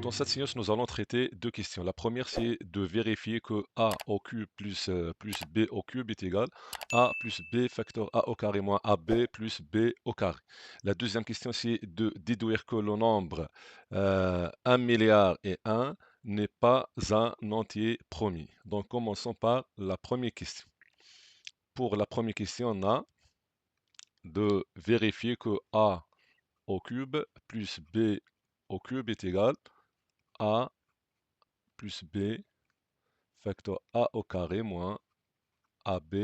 Dans cette séance, nous allons traiter deux questions. La première, c'est de vérifier que a au cube plus b au cube est égal à plus b facteur a au carré moins ab plus b au carré. La deuxième question, c'est de déduire que le nombre 1 milliard et 1 n'est pas un entier premier. Donc, commençons par la première question. Pour la première question, on a de vérifier que a au cube plus b au cube est égal à plus b facteur a au carré moins ab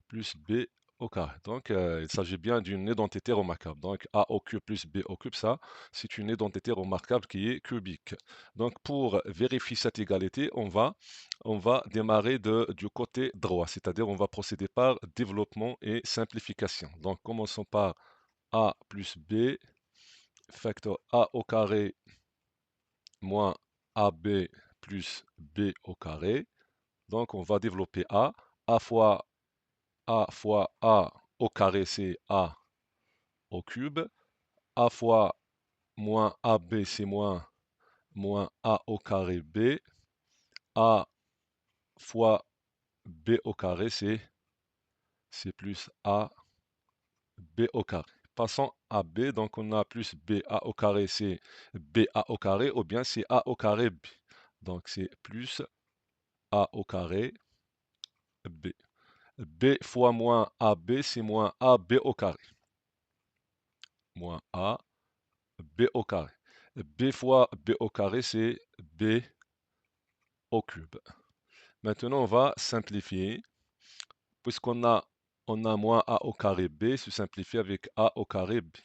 plus b au carré. Donc, il s'agit bien d'une identité remarquable. Donc, a au cube plus b au cube, ça, c'est une identité remarquable qui est cubique. Donc, pour vérifier cette égalité, on va démarrer du côté droit, c'est-à-dire on va procéder par développement et simplification. Donc, commençons par a plus b facteur a au carré moins ab plus b au carré. Donc, on va développer A fois A au carré, c'est A au cube. A fois moins AB, c'est moins A au carré B. A fois B au carré, c'est plus A B au carré. Passons à B, donc on a plus BA au carré, c'est BA au carré, ou bien c'est A au carré B. Donc c'est plus A au carré B. B fois moins AB, c'est moins AB au carré. Moins A, B au carré. B fois B au carré, c'est B au cube. Maintenant, on va simplifier. On a moins A au carré B, se simplifie avec A au carré B.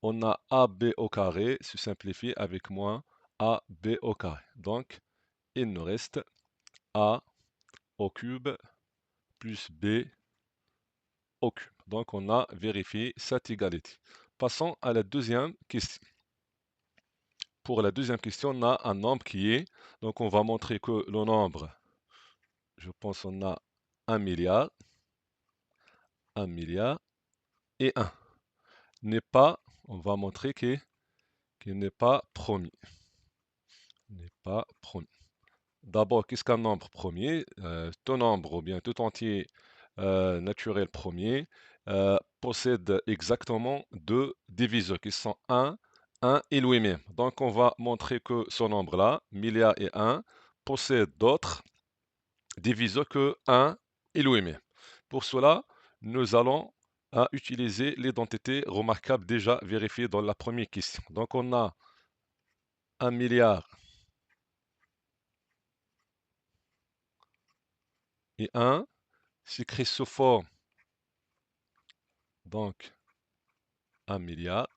On a AB au carré, se simplifie avec moins AB au carré. Donc, il nous reste A au cube plus B au cube. Donc, on a vérifié cette égalité. Passons à la deuxième question. Pour la deuxième question, on a un nombre qui est, donc on va montrer que le nombre, je pense on a 1 milliard, 1 milliard et 1 n'est pas, on va montrer qu'il n'est pas premier. N'est pas premier. D'abord, qu'est-ce qu'un nombre premier? Tout nombre ou bien tout entier naturel premier possède exactement deux diviseurs qui sont 1 et lui-même. Donc on va montrer que ce nombre-là, milliard et 1, possède d'autres diviseurs que 1 et lui-même. Pour cela, nous allons utiliser l'identité remarquable déjà vérifiée dans la première question. Donc on a 1 milliard et 1 s'écrit sous forme donc 1 milliard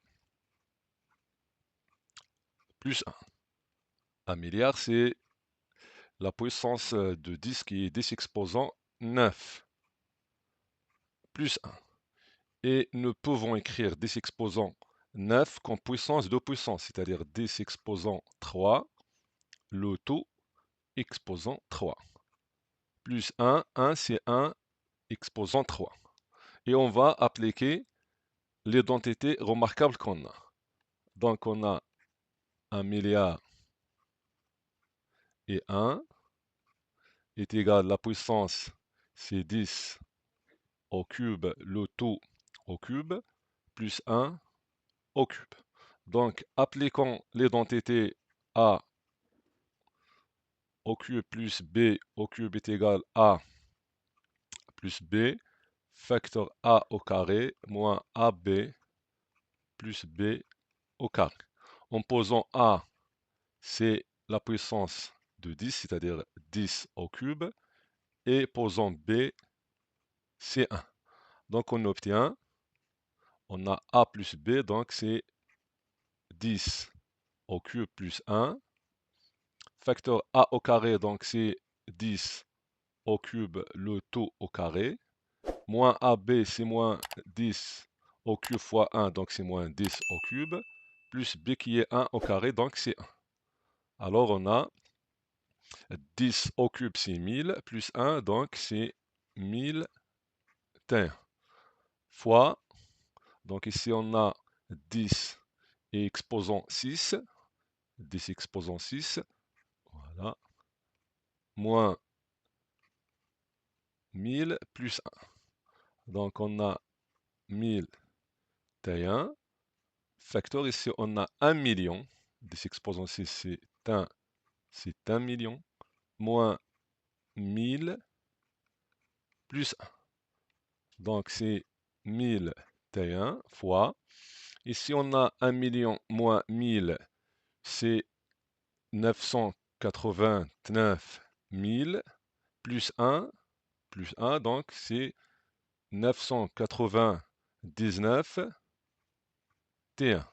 plus 1. 1 milliard, c'est la puissance de 10 qui est 10 exposant 9 plus 1. Et nous pouvons écrire 10 exposant 9 comme puissance de puissance, c'est-à-dire 10 exposant 3, le tout exposant 3. Plus 1, 1 c'est 1 exposant 3. Et on va appliquer l'identité remarquable qu'on a. Donc on a 1 milliard et 1 est égal à la puissance, c'est 10 au cube, le tout au cube, plus 1 au cube. Donc appliquons l'identité A au cube plus B au cube est égal à plus B, facteur A au carré moins AB plus B au carré. En posant A, c'est la puissance de 10, c'est-à-dire 10 au cube, et posant B, c'est 1. Donc on obtient, on a A plus B, donc c'est 10 au cube plus 1. Facteur A au carré, donc c'est 10 au cube, le tout au carré. Moins AB, c'est moins 10 au cube fois 1, donc c'est moins 10 au cube. Plus B qui est 1 au carré, donc c'est 1. Alors on a 10 au cube, c'est 1000, plus 1, donc c'est 1001. Fois, donc ici on a 10 et exposant 6. 10 exposant 6, voilà, moins 1000 plus 1. Donc on a 1001, facteur ici on a 1 million, 10 exposant 6 c'est 1 million, moins 1000 plus 1. Donc c'est 1001 fois, ici on a 1 million moins 1000, c'est 989 000 plus 1, donc c'est 999 T1.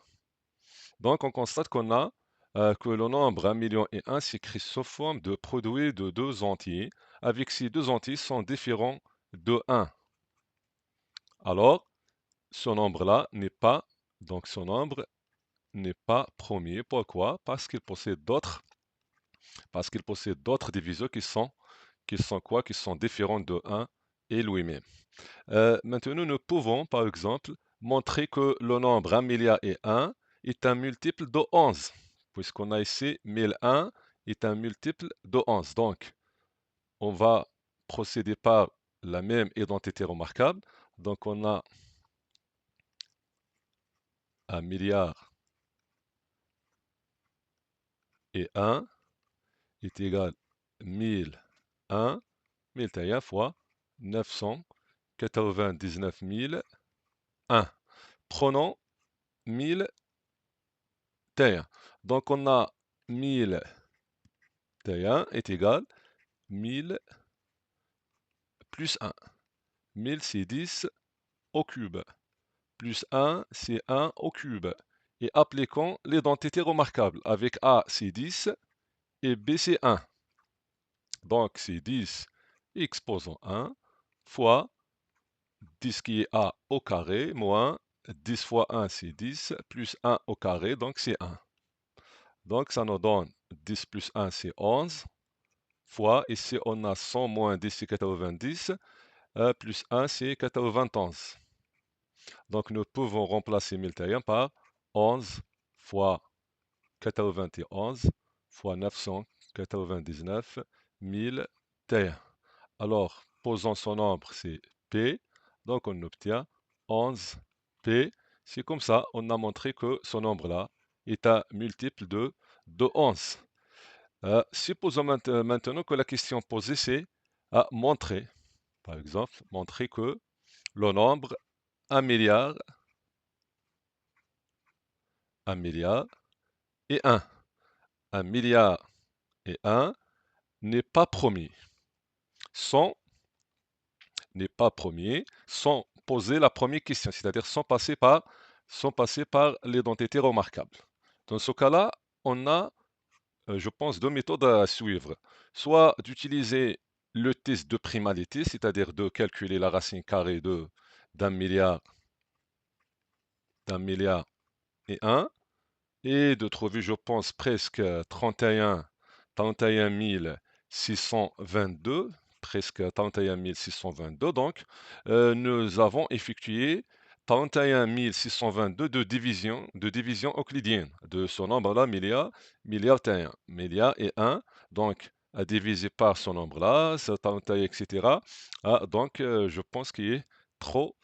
Donc on constate qu'on a que le nombre 1 million et 1 s'écrit sous forme de produit de deux entiers, avec ces deux entiers sont différents de 1. Alors, ce nombre-là n'est pas, donc ce nombre n'est pas premier. Pourquoi? Parce qu'il possède d'autres diviseurs qui sont quoi? Qui sont différents de 1 et lui-même. Maintenant, nous pouvons, par exemple, montrer que le nombre 1 milliard et 1 est un multiple de 11, puisqu'on a ici 1001 est un multiple de 11. Donc, on va procéder par la même identité remarquable. Donc, on a 1 milliard et 1 est égal 1001, 1001 fois 999 001. Prenons 1001. Donc on a 1001 est égal 1000 plus 1. 1000 c'est 10 au cube. Plus 1 c'est 1 au cube. Et appliquons l'identité remarquable. Avec A c'est 10 et B c'est 1. Donc c'est 10 exposant 1 fois 10 qui est A au carré moins 10 fois 1 c'est 10 plus 1 au carré, donc c'est 1. Donc ça nous donne 10 plus 1 c'est 11 fois, ici on a 100 moins 10 c'est 90, plus 1 c'est 91. Donc nous pouvons remplacer 1001 par 11 fois 91 fois 999 1001. Alors, posons son nombre, c'est P, donc on obtient 11P. C'est comme ça, on a montré que ce nombre-là est un multiple de 11. Supposons maintenant que la question posée, c'est à montrer, par exemple, montrer que le nombre 1 milliard, 1 milliard et 1. 1 milliard et 1 n'est pas premier. N'est pas premier sans poser la première question, c'est-à-dire sans passer par l'identité remarquable. Dans ce cas-là, on a, je pense, deux méthodes à suivre. Soit d'utiliser le test de primalité, c'est-à-dire de calculer la racine carrée d'un milliard et 1, et de trouver, je pense, presque 31 622, presque 31 622. Donc, nous avons effectué 31 622 de division euclidienne de ce nombre-là, milliard et 1. Donc, à diviser par ce nombre-là, 31, etc. Donc, je pense qu'il est trop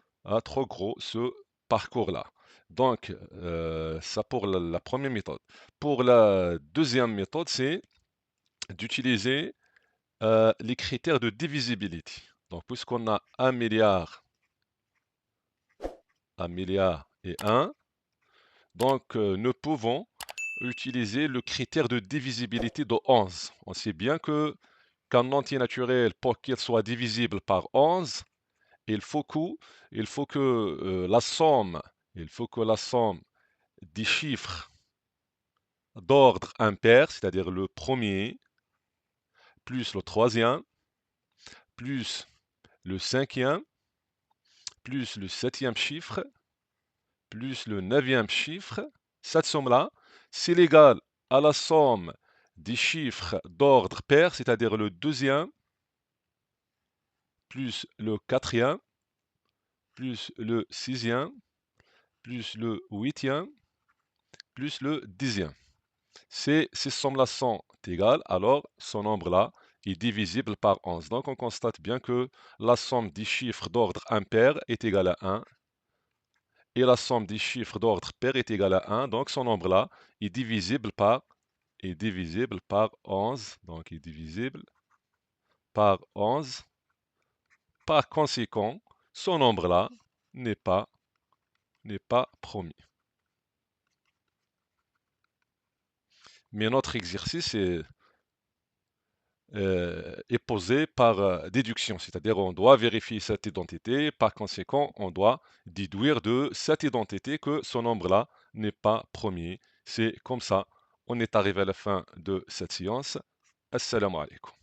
gros ce parcours-là. Donc, ça pour la première méthode. Pour la deuxième méthode, c'est d'utiliser les critères de divisibility. Donc, puisqu'on a 1 milliard et 1, donc nous pouvons utiliser le critère de divisibilité de 11. On sait bien que qu'un entier naturel, pour qu'il soit divisible par 11, il faut que la somme, des chiffres d'ordre impair, c'est-à-dire le premier, plus le troisième, plus le cinquième, plus le septième chiffre, plus le neuvième chiffre, cette somme-là, c'est l'égal à la somme des chiffres d'ordre pair, c'est-à-dire le deuxième, plus le quatrième, plus le sixième, plus le huitième, plus le dixième. Ces sommes-là sont égales, alors ce nombre-là est divisible par 11. Donc on constate bien que la somme des chiffres d'ordre impair est égale à 1 et la somme des chiffres d'ordre pair est égale à 1. Donc ce nombre-là est divisible par 11. Donc est divisible par 11. Par conséquent, ce nombre-là n'est pas, n'est pas promis. Mais notre exercice est posé par déduction, c'est-à-dire on doit vérifier cette identité, par conséquent on doit déduire de cette identité que ce nombre-là n'est pas premier. C'est comme ça, on est arrivé à la fin de cette séance. Assalamu alaikum.